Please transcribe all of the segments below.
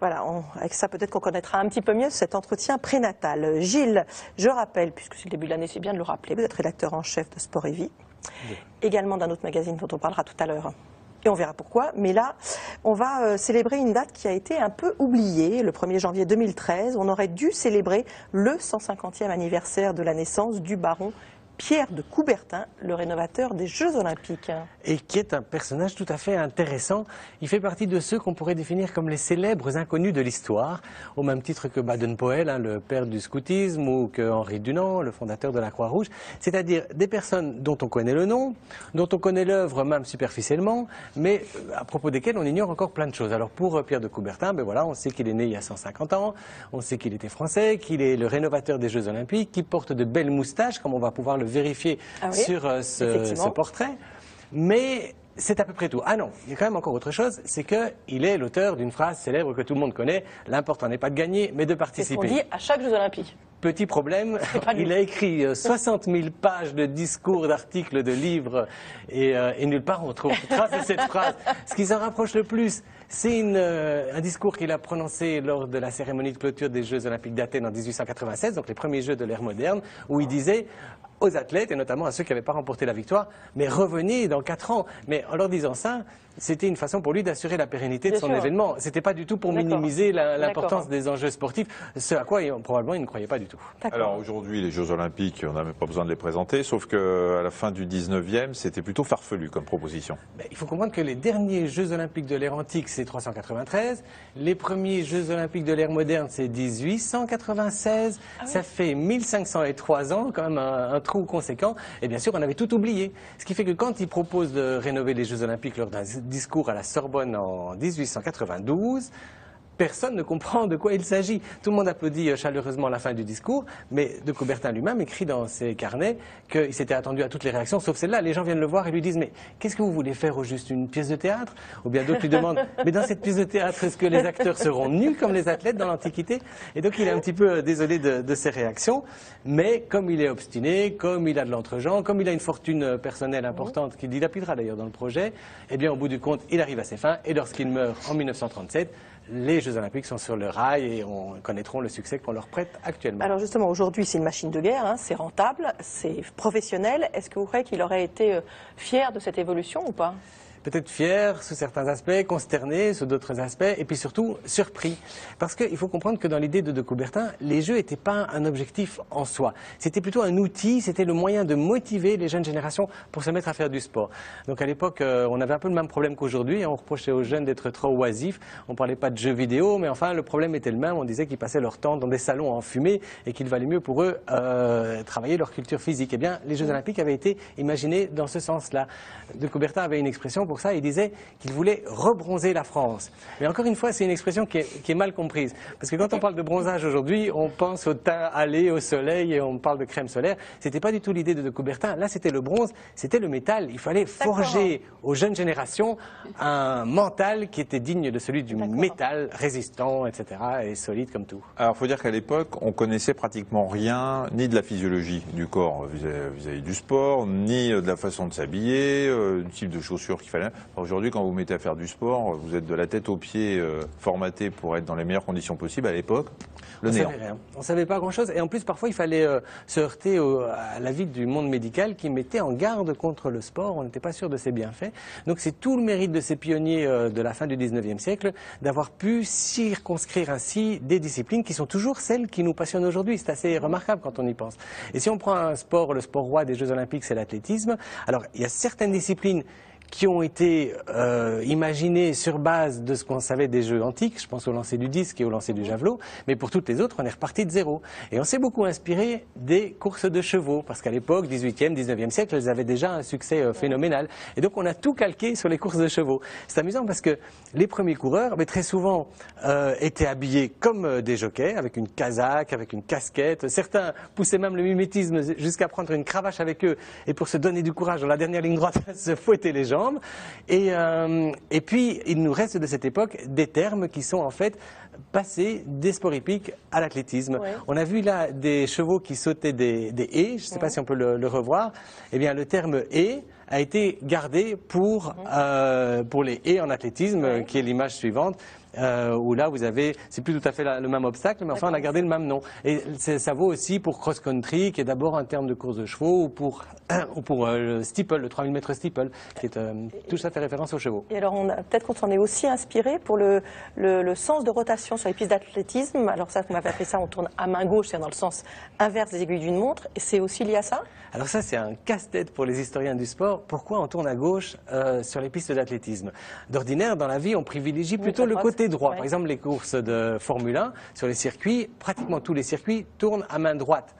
Voilà, avec ça peut-être qu'on connaîtra un petit peu mieux cet entretien prénatal. Gilles, je rappelle, puisque c'est le début de l'année, c'est bien de le rappeler, vous êtes rédacteur en chef de Sport et Vie, également d'un autre magazine dont on parlera tout à l'heure. Et on verra pourquoi. Mais là, on va célébrer une date qui a été un peu oubliée. Le 1er janvier 2013, on aurait dû célébrer le 150e anniversaire de la naissance du baron Pierre de Coubertin, le rénovateur des Jeux Olympiques. Et qui est un personnage tout à fait intéressant. Il fait partie de ceux qu'on pourrait définir comme les célèbres inconnus de l'histoire, au même titre que Baden-Powell, le père du scoutisme, ou que Henri Dunant, le fondateur de la Croix-Rouge. C'est-à-dire des personnes dont on connaît le nom, dont on connaît l'œuvre même superficiellement, mais à propos desquelles on ignore encore plein de choses. Alors pour Pierre de Coubertin, ben voilà, on sait qu'il est né il y a 150 ans, on sait qu'il était français, qu'il est le rénovateur des Jeux Olympiques, qu'il porte de belles moustaches, comme on va pouvoir le vérifier sur ce portrait, mais c'est à peu près tout. Ah non, il y a quand même encore autre chose, c'est qu'il est l'auteur d'une phrase célèbre que tout le monde connaît, l'important n'est pas de gagner, mais de participer. C'est ce qu'on dit à chaque Jeux Olympiques. Petit problème, il a écrit 60 000 pages de discours, d'articles, de livres, et nulle part on trouve trace de cette phrase. Ce qui s'en rapproche le plus, c'est un discours qu'il a prononcé lors de la cérémonie de clôture des Jeux Olympiques d'Athènes en 1896, donc les premiers Jeux de l'ère moderne, où il disait aux athlètes, et notamment à ceux qui n'avaient pas remporté la victoire, mais revenez dans 4 ans. Mais en leur disant ça, c'était une façon pour lui d'assurer la pérennité de son événement. C'était pas du tout pour minimiser l'importance des enjeux sportifs, ce à quoi probablement il ne croyait pas du tout. Alors aujourd'hui, les Jeux Olympiques, on n'a même pas besoin de les présenter, sauf qu'à la fin du 19e, c'était plutôt farfelu comme proposition. Il faut comprendre que les derniers Jeux Olympiques de l'ère antique, c'est 393. Les premiers Jeux Olympiques de l'ère moderne, c'est 1896. Ça fait 1503 ans, quand même un trou conséquent. Et bien sûr, on avait tout oublié. Ce qui fait que quand il propose de rénover les Jeux Olympiques lors d'un discours à la Sorbonne en 1892, personne ne comprend de quoi il s'agit. Tout le monde applaudit chaleureusement la fin du discours, mais de Coubertin lui-même écrit dans ses carnets qu'il s'était attendu à toutes les réactions, sauf celle-là. Les gens viennent le voir et lui disent « Mais qu'est-ce que vous voulez faire au juste, une pièce de théâtre ?» Ou bien d'autres lui demandent « Mais dans cette pièce de théâtre, est-ce que les acteurs seront nus comme les athlètes dans l'Antiquité ?» Et donc il est un petit peu désolé de ses réactions, mais comme il est obstiné, comme il a de l'entre-gens, comme il a une fortune personnelle importante qu'il dilapidera d'ailleurs dans le projet, eh bien au bout du compte, il arrive à ses fins et lorsqu'il meurt en 1937, les Jeux Olympiques sont sur le rail et on connaîtront le succès qu'on leur prête actuellement. Alors justement, aujourd'hui, c'est une machine de guerre, c'est rentable, c'est professionnel. Est-ce que vous croyez qu'il aurait été fier de cette évolution ou pas ? Peut-être fier sous certains aspects, consterné sous d'autres aspects, et puis surtout surpris. Parce qu'il faut comprendre que dans l'idée de Coubertin, les Jeux n'étaient pas un objectif en soi. C'était plutôt un outil, c'était le moyen de motiver les jeunes générations pour se mettre à faire du sport. Donc à l'époque, on avait un peu le même problème qu'aujourd'hui, on reprochait aux jeunes d'être trop oisifs, on ne parlait pas de jeux vidéo, mais enfin le problème était le même, on disait qu'ils passaient leur temps dans des salons enfumés et qu'il valait mieux pour eux travailler leur culture physique. Eh bien, les Jeux Olympiques avaient été imaginés dans ce sens-là. De Coubertin avait une expression pour ça, il disait qu'il voulait rebronzer la France. Mais encore une fois, c'est une expression qui est mal comprise. Parce que quand on parle de bronzage aujourd'hui, on pense au teint hâlé, au soleil, et on parle de crème solaire. C'était pas du tout l'idée de Coubertin. Là, c'était le bronze, c'était le métal. Il fallait forger aux jeunes générations un mental qui était digne de celui du métal, résistant, etc., et solide comme tout. Alors, il faut dire qu'à l'époque, on connaissait pratiquement rien, ni de la physiologie du corps vis-à-vis du sport, ni de la façon de s'habiller, du type de chaussures qu'il fallait. Aujourd'hui, quand vous mettez à faire du sport, vous êtes de la tête aux pieds formaté pour être dans les meilleures conditions possibles. À l'époque, le néant. On ne savait pas grand-chose. Et en plus, parfois, il fallait se heurter à l'avis du monde médical qui mettait en garde contre le sport. On n'était pas sûr de ses bienfaits. Donc, c'est tout le mérite de ces pionniers de la fin du 19e siècle d'avoir pu circonscrire ainsi des disciplines qui sont toujours celles qui nous passionnent aujourd'hui. C'est assez remarquable quand on y pense. Et si on prend un sport, le sport roi des Jeux Olympiques, c'est l'athlétisme. Alors, il y a certaines disciplines qui ont été imaginés sur base de ce qu'on savait des jeux antiques, je pense au lancer du disque et au lancer du javelot, mais pour toutes les autres, on est reparti de zéro. Et on s'est beaucoup inspiré des courses de chevaux, parce qu'à l'époque, 18e, 19e siècle, elles avaient déjà un succès phénoménal. Et donc on a tout calqué sur les courses de chevaux. C'est amusant parce que les premiers coureurs, mais très souvent, étaient habillés comme des jockeys, avec une casaque, avec une casquette. Certains poussaient même le mimétisme jusqu'à prendre une cravache avec eux, et pour se donner du courage dans la dernière ligne droite, se fouetter les jambes. Et puis, il nous reste de cette époque des termes qui sont en fait passés des sports hippiques à l'athlétisme. Ouais. On a vu là des chevaux qui sautaient des haies, je ne sais pas si on peut le revoir. Eh bien, le terme haie a été gardé pour les haies en athlétisme, qui est l'image suivante. Où là vous avez, c'est plus tout à fait le même obstacle, mais enfin on a gardé le même nom. Et ça vaut aussi pour cross-country, qui est d'abord un terme de course de chevaux, ou pour le steeple, le 3000 mètres steeple, qui est tout ça fait référence aux chevaux. Et alors peut-être qu'on s'en est aussi inspiré pour le sens de rotation sur les pistes d'athlétisme. Alors ça, vous m'avez appelé ça, on tourne à main gauche, c'est dans le sens inverse des aiguilles d'une montre, et c'est aussi lié à ça? Alors ça, c'est un casse-tête pour les historiens du sport. Pourquoi on tourne à gauche sur les pistes d'athlétisme? D'ordinaire, dans la vie, on privilégie plutôt le côté droit. Par exemple, les courses de Formule 1, sur les circuits, pratiquement tous les circuits tournent à main droite.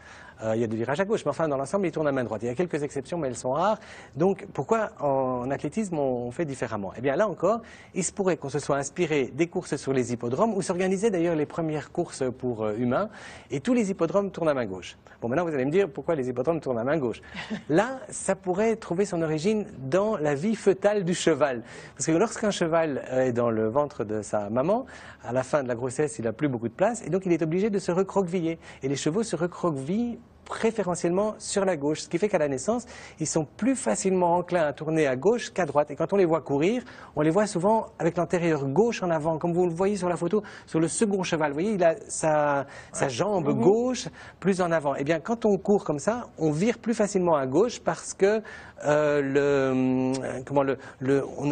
Il y a des virages à gauche, mais enfin, dans l'ensemble, ils tournent à main droite. Il y a quelques exceptions, mais elles sont rares. Donc, pourquoi en athlétisme, on fait différemment? Eh bien, là encore, il se pourrait qu'on se soit inspiré des courses sur les hippodromes, où s'organisaient d'ailleurs les premières courses pour humains, et tous les hippodromes tournent à main gauche. Bon, maintenant, vous allez me dire, pourquoi les hippodromes tournent à main gauche? Là, ça pourrait trouver son origine dans la vie fœtale du cheval. Parce que lorsqu'un cheval est dans le ventre de sa maman, à la fin de la grossesse, il n'a plus beaucoup de place, et donc il est obligé de se recroqueviller. Et les chevaux se recroquevillent préférentiellement sur la gauche, ce qui fait qu'à la naissance, ils sont plus facilement enclins à tourner à gauche qu'à droite. Et quand on les voit courir, on les voit souvent avec l'antérieur gauche en avant, comme vous le voyez sur la photo, sur le second cheval. Vous voyez, il a sa jambe gauche plus en avant. Eh bien, quand on court comme ça, on vire plus facilement à gauche parce que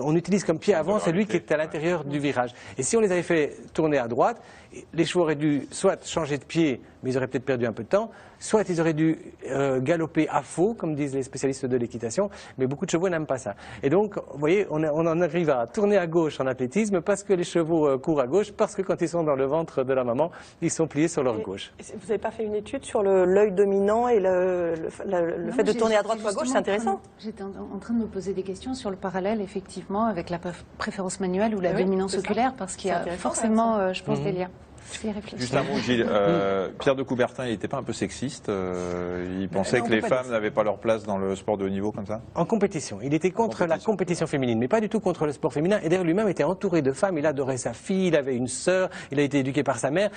on utilise comme pied avant celui qui est à l'intérieur du virage. Et si on les avait fait tourner à droite, les chevaux auraient dû soit changer de pied, mais ils auraient peut-être perdu un peu de temps, soit ils auraient dû galoper à faux, comme disent les spécialistes de l'équitation, mais beaucoup de chevaux n'aiment pas ça. Et donc, vous voyez, on en arrive à tourner à gauche en athlétisme parce que les chevaux courent à gauche, parce que quand ils sont dans le ventre de la maman, ils sont pliés sur leur gauche. Vous n'avez pas fait une étude sur l'œil dominant et le fait de tourner à droite ou à gauche? C'est intéressant. J'étais en train de me poser des questions sur le parallèle, effectivement, avec la préférence manuelle ou la dominance oculaire, parce qu'il y a forcément, je pense, des liens. Juste un mot, Gilles. Pierre de Coubertin, il n'était pas un peu sexiste? Il pensait que les femmes n'avaient pas leur place dans le sport de haut niveau comme ça? En compétition. Il était contre la compétition féminine, mais pas du tout contre le sport féminin. Et d'ailleurs, lui-même était entouré de femmes. Il adorait sa fille, il avait une sœur, il a été éduqué par sa mère.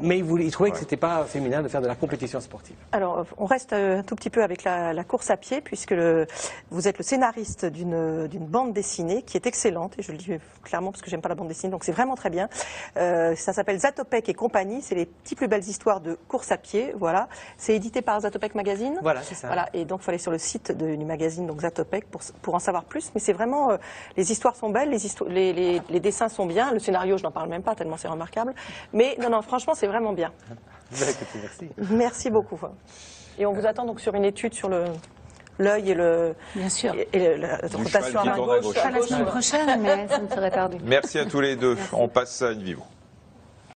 Mais il trouvait que c'était pas féminin de faire de la compétition sportive. Alors, on reste un tout petit peu avec la course à pied, puisque vous êtes le scénariste d'une bande dessinée qui est excellente, et je le dis clairement parce que j'aime pas la bande dessinée, donc c'est vraiment très bien. Ça s'appelle Zatopek et compagnie, c'est les petites plus belles histoires de course à pied, voilà. C'est édité par Zatopek Magazine. Voilà, c'est ça. Voilà, et donc il faut aller sur le site du magazine, donc Zatopek, pour en savoir plus. Mais c'est vraiment, les histoires sont belles, les dessins sont bien, le scénario, je n'en parle même pas tellement c'est remarquable. Mais non, franchement, c'est vraiment bien. Merci. Merci beaucoup. Et on vous attend donc sur une étude sur l'œil et bien sûr. Et la rotation à main gauche. Pas la semaine prochaine, mais ça ne serait tardé. Merci à tous les deux. On passe à une vivo.